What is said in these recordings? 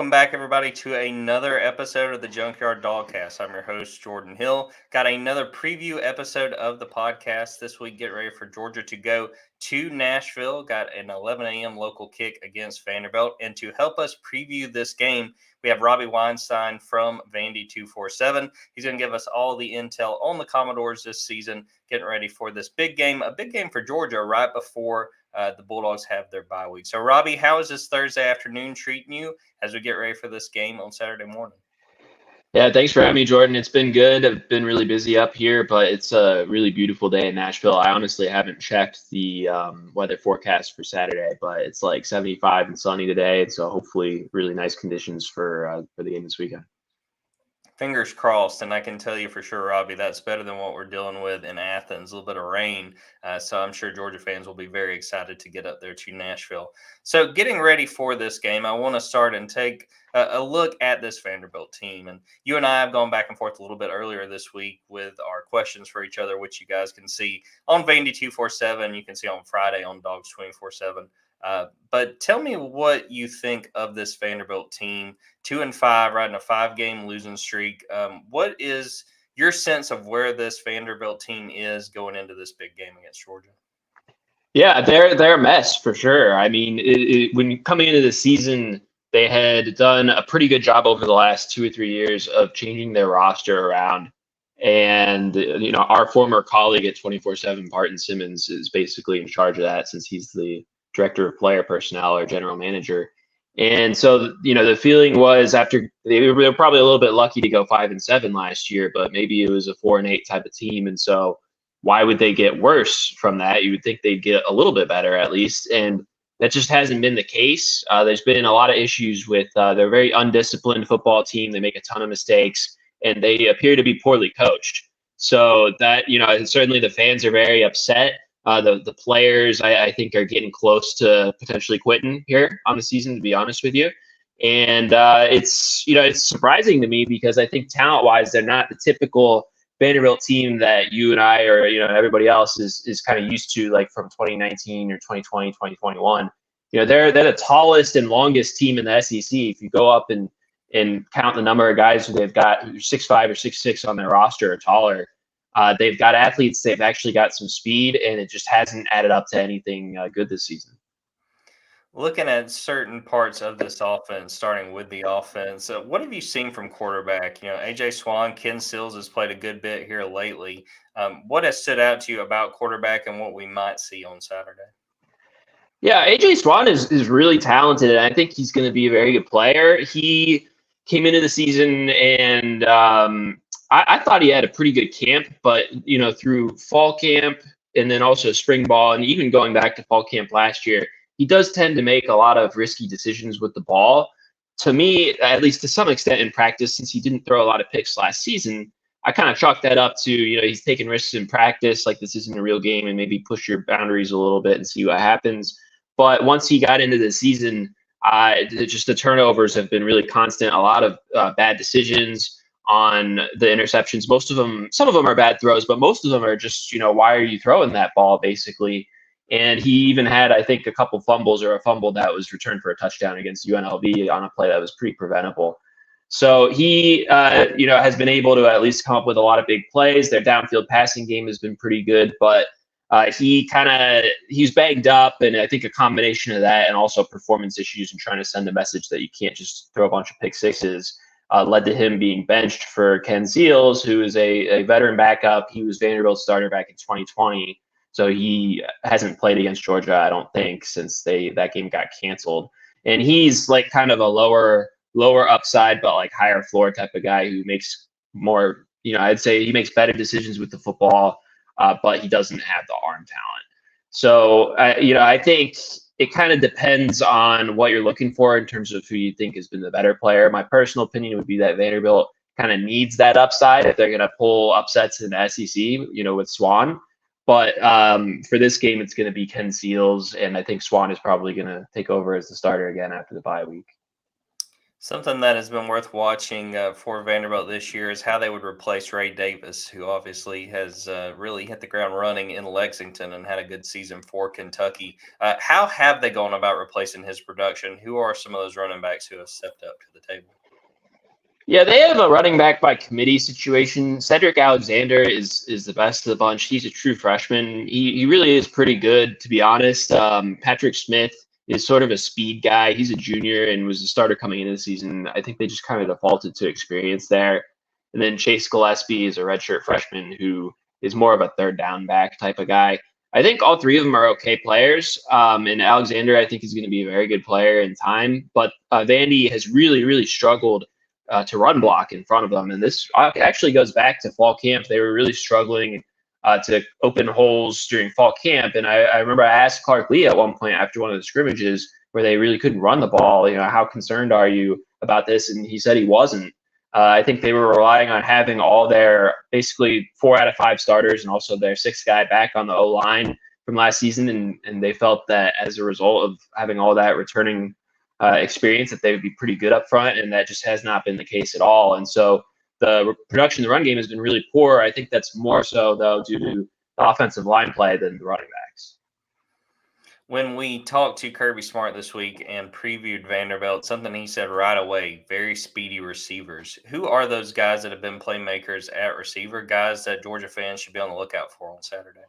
welcome back, everybody, to another episode of the Junkyard Dawgcast. I'm your host, Jordan Hill. Got another preview episode of the podcast this week. Get ready for Georgia to go to Nashville. Got an 11 a.m. local kick against Vanderbilt. And to help us preview this game, we have Robbie Weinstein from Vandy 247. He's going to give us all the intel on the Commodores this season, getting ready for this big game, a big game for Georgia right before the Bulldogs have their bye week. So, Robbie, how is this Thursday afternoon treating you as we get ready for this game on Saturday morning? Yeah, thanks for having me, Jordan. It's been good. I've been really busy up here, but it's a really beautiful day in Nashville. I honestly haven't checked the weather forecast for Saturday, but it's like 75 and sunny today, and so hopefully really nice conditions for the game this weekend. Fingers crossed, and I can tell you for sure, Robbie, that's better than what we're dealing with in Athens, a little bit of rain. So I'm sure Georgia fans will be very excited to get up there to Nashville. So getting ready for this game, I want to start and take a look at this Vanderbilt team. And you and I have gone back and forth a little bit earlier this week with our questions for each other, which you guys can see on Vandy 247. You can see on Friday on Dawgs 24/7. But tell me what you think of this Vanderbilt team. 2-5, riding a 5-game losing streak. What is your sense of where this Vanderbilt team is going into this big game against Georgia? Yeah, they're a mess for sure. I mean, when coming into the season, they had done a pretty good job over the last 2 or 3 years of changing their roster around. And our former colleague at 24/7, Barton Simmons, is basically in charge of that since he's the director of player personnel or general manager. And so, the feeling was after they were probably a little bit lucky to go 5-7 last year, but maybe it was a 4-8 type of team. And so why would they get worse from that? You would think they'd get a little bit better at least. And that just hasn't been the case. There's been a lot of issues with they're a very undisciplined football team. They make a ton of mistakes and they appear to be poorly coached. So that, certainly the fans are very upset. The players, I think, are getting close to potentially quitting here on the season, to be honest with you. And it's surprising to me because I think talent-wise, they're not the typical Vanderbilt team that you and I or everybody else is kind of used to, like from 2019 or 2020, 2021. They're the tallest and longest team in the SEC. If you go up and count the number of guys who they've got 6'5" or 6'6" on their roster or taller. They've got athletes. They've actually got some speed, and it just hasn't added up to anything good this season. Looking at certain parts of this offense, starting with the offense, what have you seen from quarterback? A.J. Swan, Ken Seals has played a good bit here lately. What has stood out to you about quarterback and what we might see on Saturday? Yeah, A.J. Swan is really talented, and I think he's going to be a very good player. He came into the season, and I thought he had a pretty good camp, but through fall camp and then also spring ball, and even going back to fall camp last year, he does tend to make a lot of risky decisions with the ball. To me, at least to some extent in practice, since he didn't throw a lot of picks last season, I kind of chalked that up to he's taking risks in practice, like this isn't a real game, and maybe push your boundaries a little bit and see what happens. But once he got into the season, just the turnovers have been really constant. A lot of bad decisions on the interceptions. Some of them are bad throws, but most of them are just, why are you throwing that ball, basically? And he even had, I think, a couple fumbles or a fumble that was returned for a touchdown against UNLV on a play that was pretty preventable. So he, has been able to at least come up with a lot of big plays. Their downfield passing game has been pretty good, but he's banged up, and I think a combination of that and also performance issues and trying to send a message that you can't just throw a bunch of pick sixes led to him being benched for Ken Seals, who is a veteran backup. He was Vanderbilt's starter back in 2020, so he hasn't played against Georgia, I don't think, since that game got canceled. And he's like kind of a lower upside, but like higher floor type of guy who makes more, I'd say he makes better decisions with the football, but he doesn't have the arm talent. So, I think it kind of depends on what you're looking for in terms of who you think has been the better player. My personal opinion would be that Vanderbilt kind of needs that upside if they're going to pull upsets in the SEC, with Swan. But for this game, it's going to be Ken Seals, and I think Swan is probably going to take over as the starter again after the bye week. Something that has been worth watching for Vanderbilt this year is how they would replace Ray Davis, who obviously has really hit the ground running in Lexington and had a good season for Kentucky. How have they gone about replacing his production? Who are some of those running backs who have stepped up to the table? Yeah, they have a running back by committee situation. Cedric Alexander is the best of the bunch. He's a true freshman. He really is pretty good, to be honest. Patrick Smith is sort of a speed guy. He's a junior and was a starter coming into the season. I think they just kind of defaulted to experience there. And then Chase Gillespie is a redshirt freshman who is more of a third down back type of guy. I think all three of them are okay players. And Alexander, I think, is going to be a very good player in time. But Vandy has really, really struggled to run block in front of them. And this actually goes back to fall camp. They were really struggling to open holes during fall camp. And I remember I asked Clark Lee at one point after one of the scrimmages where they really couldn't run the ball, how concerned are you about this? And he said he wasn't. I think they were relying on having all their basically 4 out of 5 starters and also their 6th guy back on the O-line from last season. And they felt that as a result of having all that returning experience that they would be pretty good up front, and that just has not been the case at all. And so the production in the run game has been really poor. I think that's more so, though, due to the offensive line play than the running backs. When we talked to Kirby Smart this week and previewed Vanderbilt, something he said right away, very speedy receivers. Who are those guys that have been playmakers at receiver, guys that Georgia fans should be on the lookout for on Saturday?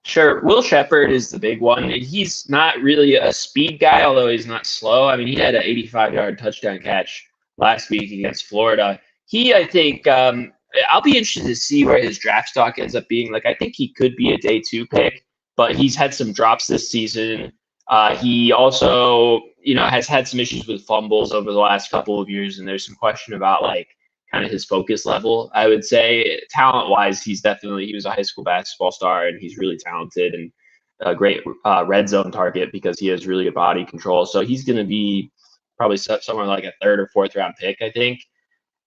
Sure. Will Shepherd is the big one. He's not really a speed guy, although he's not slow. I mean, he had an 85-yard touchdown catch last week against Florida. I think, I'll be interested to see where his draft stock ends up being. Like, I think he could be a day 2 pick, but he's had some drops this season. He also, has had some issues with fumbles over the last couple of years, and there's some question about, kind of his focus level. I would say talent-wise, he was a high school basketball star, and he's really talented and a great red zone target because he has really good body control. So he's going to be probably somewhere like a 3rd or 4th round pick, I think.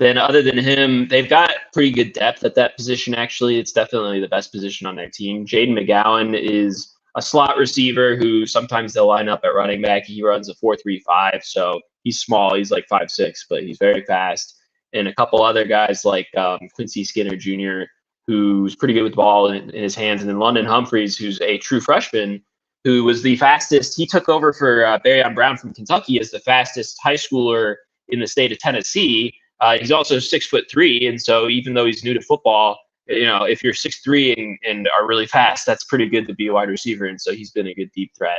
Then other than him, they've got pretty good depth at that position, actually. It's definitely the best position on their team. Jaden McGowan is a slot receiver who sometimes they'll line up at running back. He runs a 4.35, so he's small. He's like 5'6", but he's very fast. And a couple other guys like Quincy Skinner Jr., who's pretty good with the ball in his hands. And then London Humphreys, who's a true freshman, who was the fastest. He took over for Barryon Brown from Kentucky as the fastest high schooler in the state of Tennessee. He's also 6'3", and so even though he's new to football, if you're 6'3" and are really fast, that's pretty good to be a wide receiver. And so he's been a good deep threat.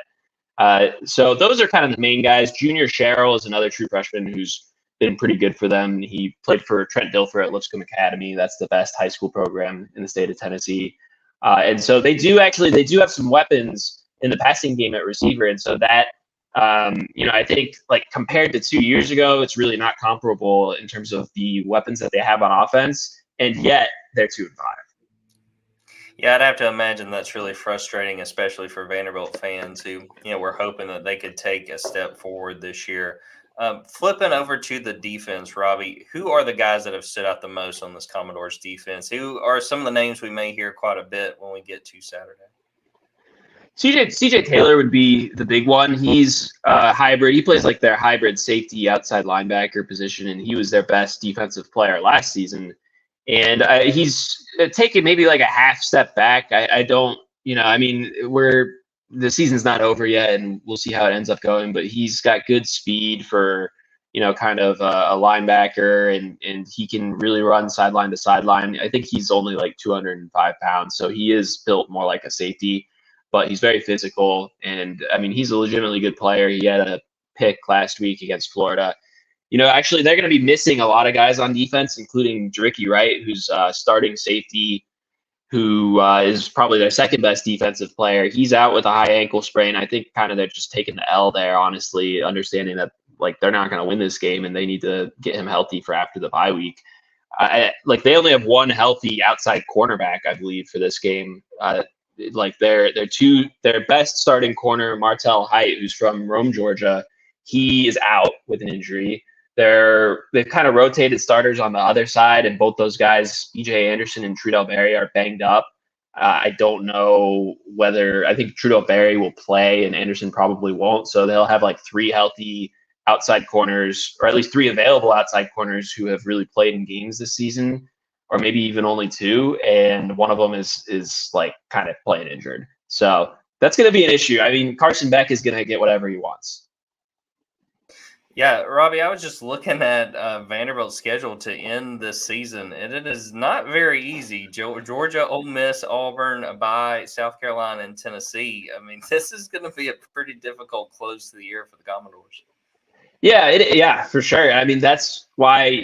So those are kind of the main guys. Junior Sherrill is another true freshman who's been pretty good for them. He played for Trent Dilfer at Lipscomb Academy. That's the best high school program in the state of Tennessee. And so they do have some weapons in the passing game at receiver. And so that, I think compared to 2 years ago, it's really not comparable in terms of the weapons that they have on offense. And yet they're 2-5. Yeah, I'd have to imagine that's really frustrating, especially for Vanderbilt fans who, were hoping that they could take a step forward this year. Flipping over to the defense, Robbie, who are the guys that have stood out the most on this Commodores defense? Who are some of the names we may hear quite a bit when we get to Saturday? CJ Taylor would be the big one. He's a hybrid. He plays like their hybrid safety outside linebacker position, and he was their best defensive player last season. And he's taken maybe like a half step back. I don't, the season's not over yet, and we'll see how it ends up going. But he's got good speed for, kind of a linebacker, and he can really run sideline to sideline. I think he's only like 205 pounds, so he is built more like a safety, but he's very physical. And he's a legitimately good player. He had a pick last week against Florida. Actually, they're going to be missing a lot of guys on defense, including Jericky Wright, who's starting safety, who is probably their second best defensive player. He's out with a high ankle sprain. I think kind of they're just taking the L there, honestly, understanding that they're not going to win this game and they need to get him healthy for after the bye week. They only have one healthy outside cornerback, I believe, for this game. Their best starting corner, Martell Height, who's from Rome, Georgia, he is out with an injury. They've kind of rotated starters on the other side, and both those guys, BJ Anderson and Trudell Berry, are banged up. I don't know I think Trudell Berry will play and Anderson probably won't. So they'll have 3 healthy outside corners, or at least 3 available outside corners who have really played in games this season, or maybe even only 2, and one of them is like kind of playing injured. So that's going to be an issue. I mean, Carson Beck is going to get whatever he wants. Yeah, Robbie, I was just looking at Vanderbilt's schedule to end this season, and it is not very easy. Georgia, Ole Miss, Auburn, a bye, South Carolina, and Tennessee. I mean, this is going to be a pretty difficult close to the year for the Commodores. Yeah, for sure. I mean, that's why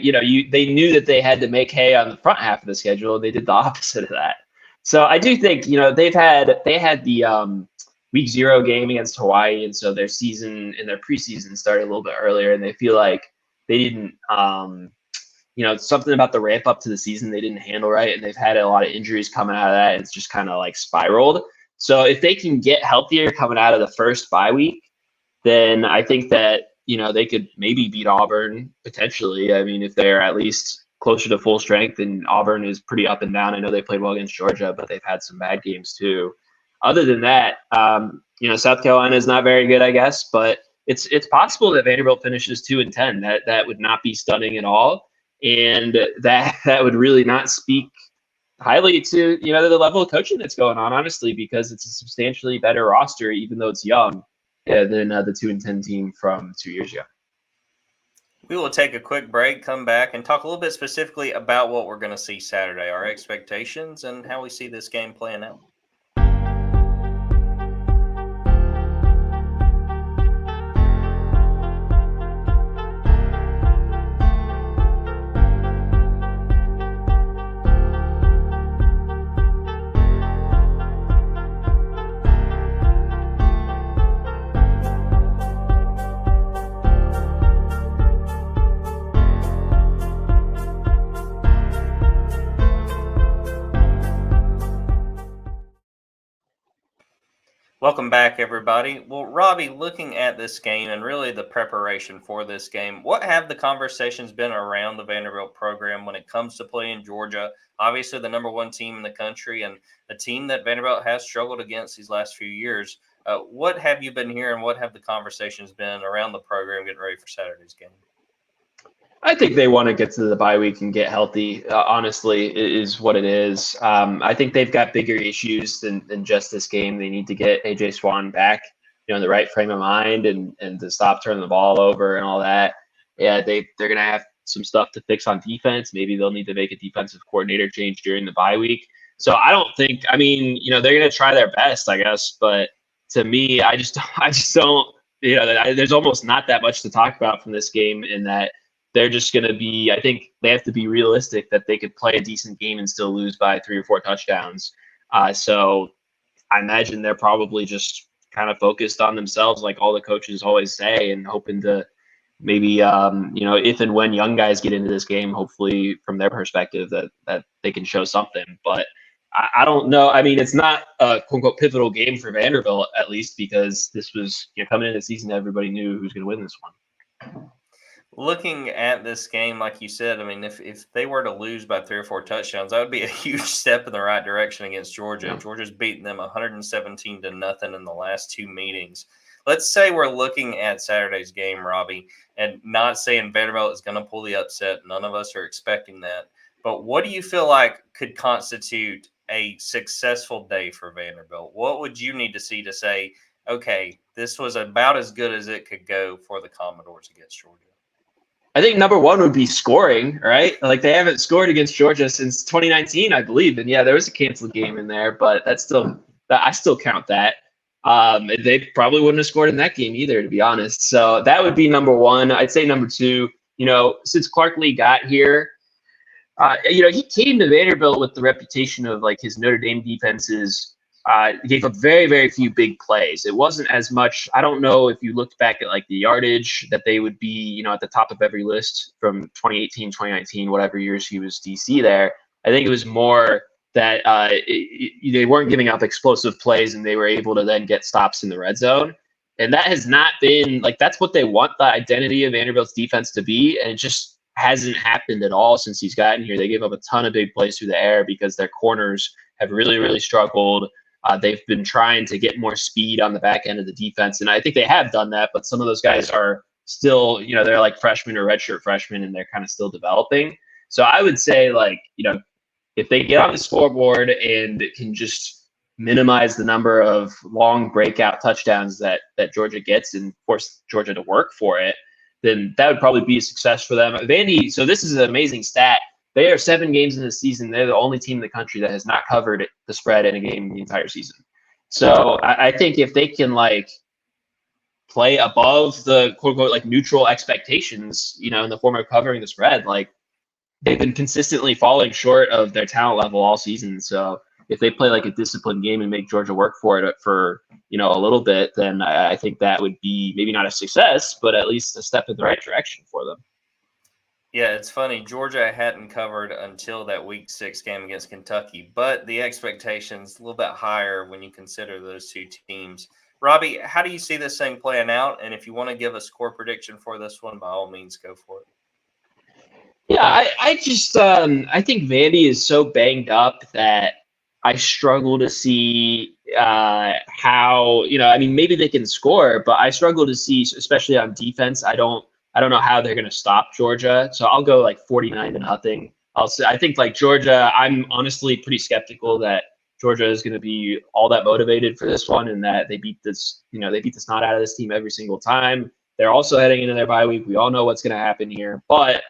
they knew that they had to make hay on the front half of the schedule. They did the opposite of that. So I do think they had the week 0 game against Hawaii, and so their season and their preseason started a little bit earlier, and they feel like they didn't something about the ramp up to the season they didn't handle right, and they've had a lot of injuries coming out of that. It's just kind of like spiraled. So if they can get healthier coming out of the first bye week, then I think that they could maybe beat Auburn potentially. I mean, if they're at least closer to full strength, and Auburn is pretty up and down. I know they played well against Georgia, but they've had some bad games too. Other than that, South Carolina is not very good, I guess, but it's possible that Vanderbilt finishes 2-10. That would not be stunning at all, and that would really not speak highly to the level of coaching that's going on, honestly, because it's a substantially better roster, even though it's young, than the 2-10 team from 2 years ago. We will take a quick break, come back, and talk a little bit specifically about what we're going to see Saturday, our expectations, and how we see this game playing out. Welcome back, everybody. Well, Robbie, looking at this game and really the preparation for this game, what have the conversations been around the Vanderbilt program when it comes to playing Georgia? Obviously, the number 1 team in the country and a team that Vanderbilt has struggled against these last few years. What have you been hearing? What have the conversations been around the program getting ready for Saturday's game? I think they want to get to the bye week and get healthy, honestly, is what it is. I think they've got bigger issues than just this game. They need to get A.J. Swan back, in the right frame of mind and to stop turning the ball over and all that. Yeah, they're going to have some stuff to fix on defense. Maybe they'll need to make a defensive coordinator change during the bye week. So I don't think – they're going to try their best, I guess. But to me, I just don't – there's almost not that much to talk about from this game in that – they're just going to be, I think they have to be realistic that they could play a decent game and still lose by 3 or 4 touchdowns. So I imagine they're probably just kind of focused on themselves, like all the coaches always say, and hoping to maybe, if and when young guys get into this game, hopefully from their perspective that they can show something. But I don't know. I mean, it's not a quote unquote pivotal game for Vanderbilt, at least because this was coming into the season, everybody knew who was going to win this one. Looking at this game, like you said, I mean, if they were to lose by 3 or 4 touchdowns, that would be a huge step in the right direction against Georgia. Yeah. Georgia's beaten them 117-0 in the last 2 meetings. Let's say we're looking at Saturday's game, Robbie, and not saying Vanderbilt is going to pull the upset. None of us are expecting that. But what do you feel like could constitute a successful day for Vanderbilt? What would you need to see to say, okay, this was about as good as it could go for the Commodores against Georgia? I think number 1 would be scoring, right? Like they haven't scored against Georgia since 2019, I believe. And yeah, there was a canceled game in there, but I still count that. They probably wouldn't have scored in that game either, to be honest. So that would be number 1. I'd say number 2, since Clark Lee got here, he came to Vanderbilt with the reputation of like his Notre Dame defenses gave up very, very few big plays. It wasn't as much. I don't know if you looked back at like the yardage that they would be, at the top of every list from 2018, 2019, whatever years he was DC there. I think it was more that they weren't giving up explosive plays and they were able to then get stops in the red zone. And that has not been like, that's what they want the identity of Vanderbilt's defense to be. And it just hasn't happened at all since he's gotten here. They gave up a ton of big plays through the air because their corners have really, really struggled. They've been trying to get more speed on the back end of the defense, and I think they have done that, but some of those guys are still, they're like freshmen or redshirt freshmen, and they're kind of still developing. So I would say, like, if they get on the scoreboard and can just minimize the number of long breakout touchdowns that Georgia gets and force Georgia to work for it, then that would probably be a success for them. Vandy, so this is an amazing stat. They are 7 games in the season. They're the only team in the country that has not covered the spread in a game the entire season. So I think if they can, like, play above the quote unquote like neutral expectations, in the form of covering the spread, like, they've been consistently falling short of their talent level all season. So if they play like a disciplined game and make Georgia work for it for, a little bit, then I think that would be maybe not a success, but at least a step in the right direction for them. Yeah, it's funny. Georgia hadn't covered until that Week 6 game against Kentucky, but the expectations a little bit higher when you consider those two teams. Robbie, how do you see this thing playing out? And if you want to give a score prediction for this one, by all means, go for it. Yeah, I just I think Vandy is so banged up that I struggle to see how, maybe they can score, but I struggle to see, especially on defense. I don't know how they're going to stop Georgia. So I'll go like 49-0. I think, like, Georgia, I'm honestly pretty skeptical that Georgia is going to be all that motivated for this one, and that they beat this, they beat the snot out of this team every single time. They're also heading into their bye week. We all know what's going to happen here, but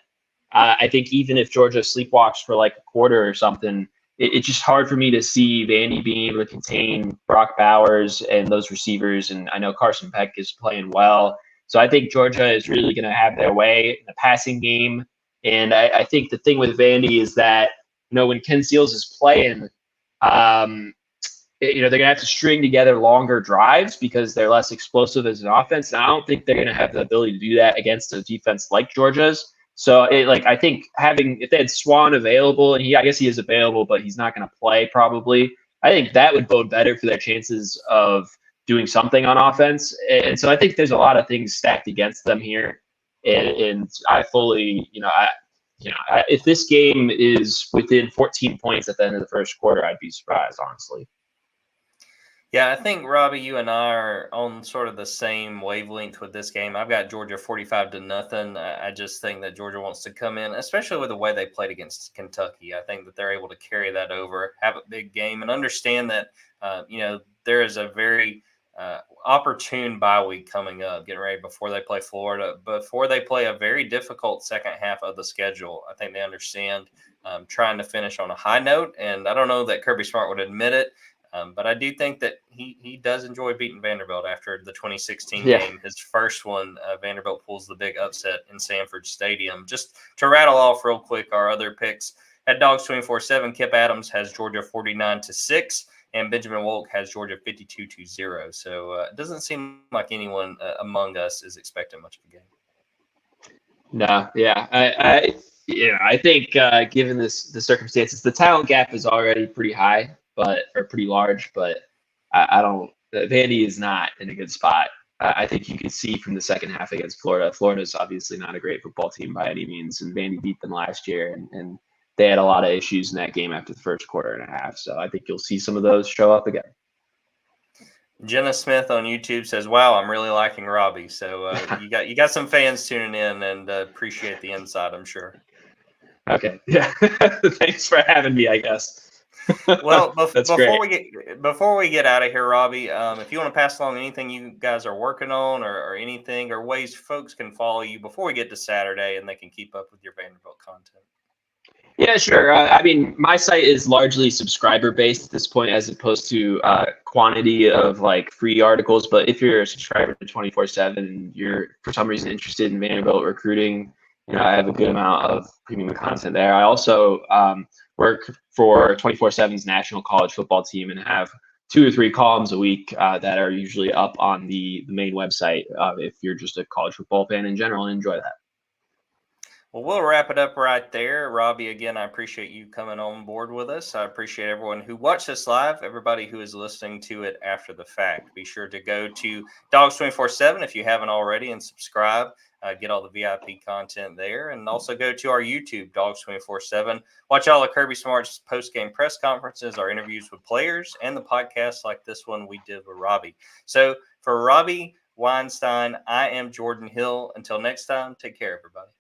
I think even if Georgia sleepwalks for like a quarter or something, it's just hard for me to see Vandy being able to contain Brock Bowers and those receivers. And I know Carson Peck is playing well. So I think Georgia is really going to have their way in the passing game. And I think the thing with Vandy is that, when Ken Seals is playing, they're going to have to string together longer drives because they're less explosive as an offense. And I don't think they're going to have the ability to do that against a defense like Georgia's. So I think if they had Swan available, and I guess he is available, but he's not going to play probably, I think that would bode better for their chances of doing something on offense. And so I think there's a lot of things stacked against them here. And I fully, if this game is within 14 points at the end of the first quarter, I'd be surprised, honestly. Yeah, I think, Robbie, you and I are on sort of the same wavelength with this game. I've got Georgia 45-0. I just think that Georgia wants to come in, especially with the way they played against Kentucky. I think that they're able to carry that over, have a big game, and understand that, there is a very opportune bye week coming up, getting ready before they play Florida, before they play a very difficult second half of the schedule. I think they understand trying to finish on a high note, and I don't know that Kirby Smart would admit it. But I do think that he does enjoy beating Vanderbilt after the 2016 game. His first one, Vanderbilt pulls the big upset in Sanford Stadium. Just to rattle off real quick our other picks, at Dawgs 24/7, Kip Adams has Georgia 49-6, and Benjamin Wolk has Georgia 52-0. So it doesn't seem like anyone among us is expecting much of a game. No, yeah. I think given the circumstances, the talent gap is already pretty high, or pretty large, but I don't. Vandy is not in a good spot. I think you can see from the second half against Florida. Florida's obviously not a great football team by any means, and Vandy beat them last year, and they had a lot of issues in that game after the first quarter and a half. So I think you'll see some of those show up again. Jenna Smith on YouTube says, "Wow, I'm really liking Robbie." So you got some fans tuning in, and appreciate the insight, I'm sure. Okay, yeah. Thanks for having me, I guess. Well, before we get out of here, Robbie, if you want to pass along anything you guys are working on, or anything, or ways folks can follow you before we get to Saturday and they can keep up with your Vanderbilt content. Yeah, sure. My site is largely subscriber based at this point, as opposed to quantity of like free articles. But if you're a subscriber to 24/7 and you're for some reason interested in Vanderbilt recruiting, I have a good amount of premium content there. I also work for 24/7's national college football team and have 2 or 3 columns a week that are usually up on the main website if you're just a college football fan in general and enjoy that. Well, we'll wrap it up right there. Robbie, again, I appreciate you coming on board with us. I appreciate everyone who watched us live, everybody who is listening to it after the fact. Be sure to go to Dawgs 24/7 if you haven't already and subscribe. Get all the VIP content there. And also go to our YouTube, Dawgs 24/7. Watch all of Kirby Smart's post-game press conferences, our interviews with players, and the podcasts like this one we did with Robbie. So for Robbie, Weinstein. I am Jordan Hill. Until next time, take care, everybody.